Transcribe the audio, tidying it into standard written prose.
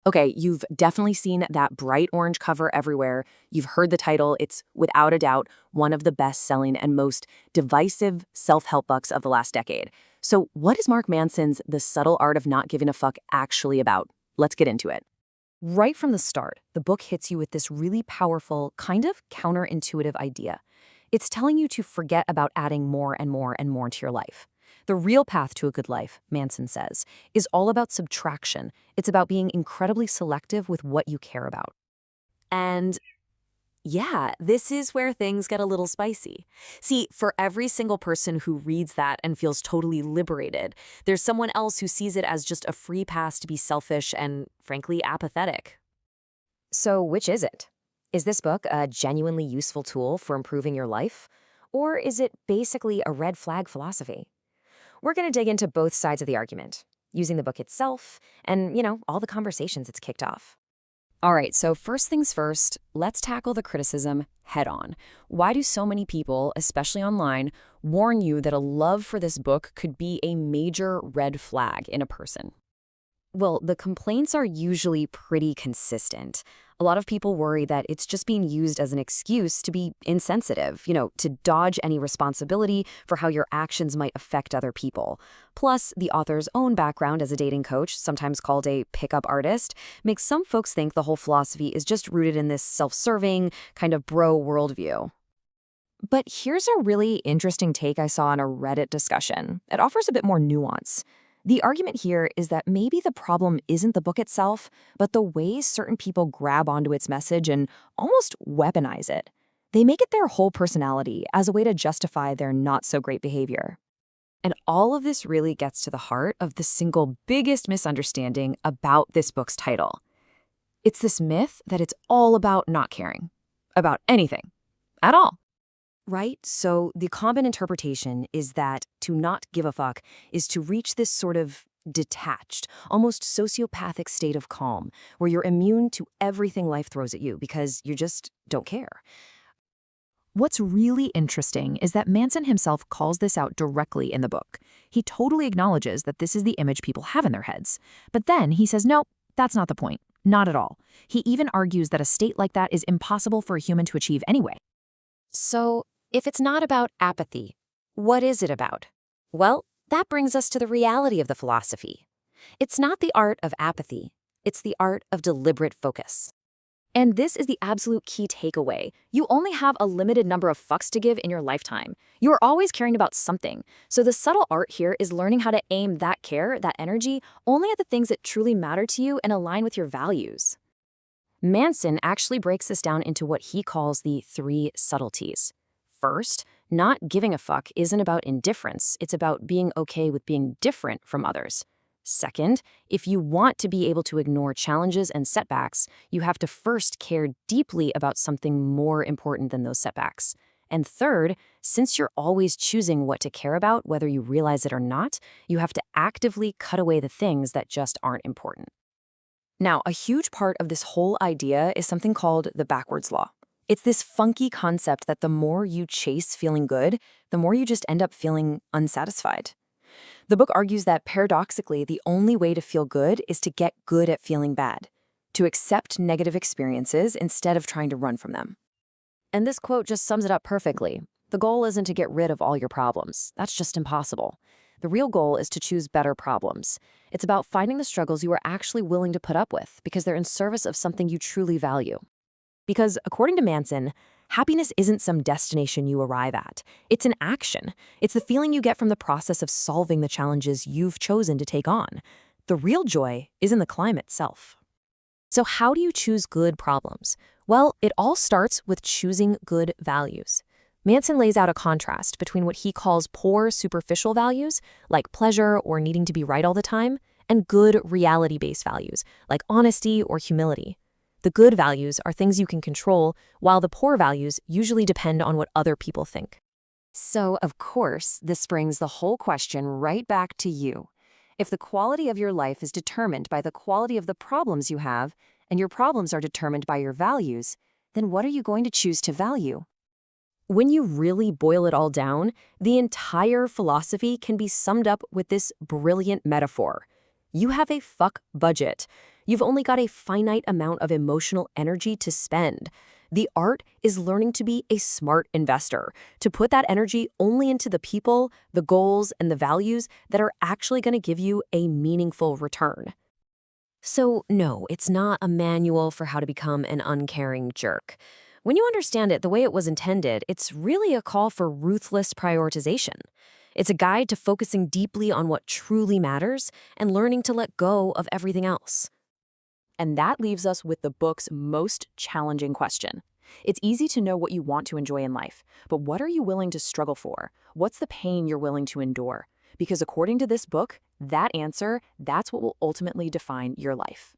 Okay, you've definitely seen that bright orange cover everywhere. You've heard the title. It's without a doubt one of the best-selling and most divisive self-help books of the last decade. So, what is Mark Manson's The Subtle Art of Not Giving a Fuck actually about? Let's get into it. Right from the start, the book hits you with this really powerful, kind of counterintuitive idea. It's telling you to forget about adding more and more and more to your life. The real path to a good life, Manson says, is all about subtraction. It's about being incredibly selective with what you care about. And yeah, this is where things get a little spicy. See, for every single person who reads that and feels totally liberated, there's someone else who sees it as just a free pass to be selfish and, frankly, apathetic. So, which is it? Is this book a genuinely useful tool for improving your life? Or is it basically a red flag philosophy? We're going to dig into both sides of the argument, using the book itself and, all the conversations it's kicked off. All right, so first things first, let's tackle the criticism head on. Why do so many people, especially online, warn you that a love for this book could be a major red flag in a person? Well, the complaints are usually pretty consistent. A lot of people worry that it's just being used as an excuse to be insensitive, to dodge any responsibility for how your actions might affect other people. Plus, the author's own background as a dating coach, sometimes called a pickup artist, makes some folks think the whole philosophy is just rooted in this self-serving, kind of bro worldview. But here's a really interesting take I saw in a Reddit discussion. It offers a bit more nuance. The argument here is that maybe the problem isn't the book itself, but the ways certain people grab onto its message and almost weaponize it. They make it their whole personality as a way to justify their not-so-great behavior. And all of this really gets to the heart of the single biggest misunderstanding about this book's title. It's this myth that it's all about not caring. About anything. At all. Right? So the common interpretation is that to not give a fuck is to reach this sort of detached, almost sociopathic state of calm, where you're immune to everything life throws at you because you just don't care. What's really interesting is that Manson himself calls this out directly in the book. He totally acknowledges that this is the image people have in their heads. But then he says, no, that's not the point. Not at all. He even argues that a state like that is impossible for a human to achieve anyway. So, if it's not about apathy, what is it about? Well, that brings us to the reality of the philosophy. It's not the art of apathy, it's the art of deliberate focus. And this is the absolute key takeaway. You only have a limited number of fucks to give in your lifetime. You are always caring about something. So the subtle art here is learning how to aim that care, that energy, only at the things that truly matter to you and align with your values. Manson actually breaks this down into what he calls the 3 subtleties. First, not giving a fuck isn't about indifference. It's about being okay with being different from others. Second, if you want to be able to ignore challenges and setbacks, you have to first care deeply about something more important than those setbacks. And third, since you're always choosing what to care about, whether you realize it or not, you have to actively cut away the things that just aren't important. Now, a huge part of this whole idea is something called the backwards law. It's this funky concept that the more you chase feeling good, the more you just end up feeling unsatisfied. The book argues that paradoxically, the only way to feel good is to get good at feeling bad, to accept negative experiences instead of trying to run from them. And this quote just sums it up perfectly. The goal isn't to get rid of all your problems. That's just impossible. The real goal is to choose better problems. It's about finding the struggles you are actually willing to put up with because they're in service of something you truly value. Because, according to Manson, happiness isn't some destination you arrive at. It's an action. It's the feeling you get from the process of solving the challenges you've chosen to take on. The real joy is in the climb itself. So how do you choose good problems? Well, it all starts with choosing good values. Manson lays out a contrast between what he calls poor, superficial values, like pleasure or needing to be right all the time, and good, reality-based values, like honesty or humility. The good values are things you can control, while the poor values usually depend on what other people think. So, of course, this brings the whole question right back to you. If the quality of your life is determined by the quality of the problems you have, and your problems are determined by your values, then what are you going to choose to value? When you really boil it all down, the entire philosophy can be summed up with this brilliant metaphor. You have a fuck budget. You've only got a finite amount of emotional energy to spend. The art is learning to be a smart investor, to put that energy only into the people, the goals, and the values that are actually going to give you a meaningful return. So, no, it's not a manual for how to become an uncaring jerk. When you understand it the way it was intended, it's really a call for ruthless prioritization. It's a guide to focusing deeply on what truly matters and learning to let go of everything else. And that leaves us with the book's most challenging question. It's easy to know what you want to enjoy in life, but what are you willing to struggle for? What's the pain you're willing to endure? Because according to this book, that answer, that's what will ultimately define your life.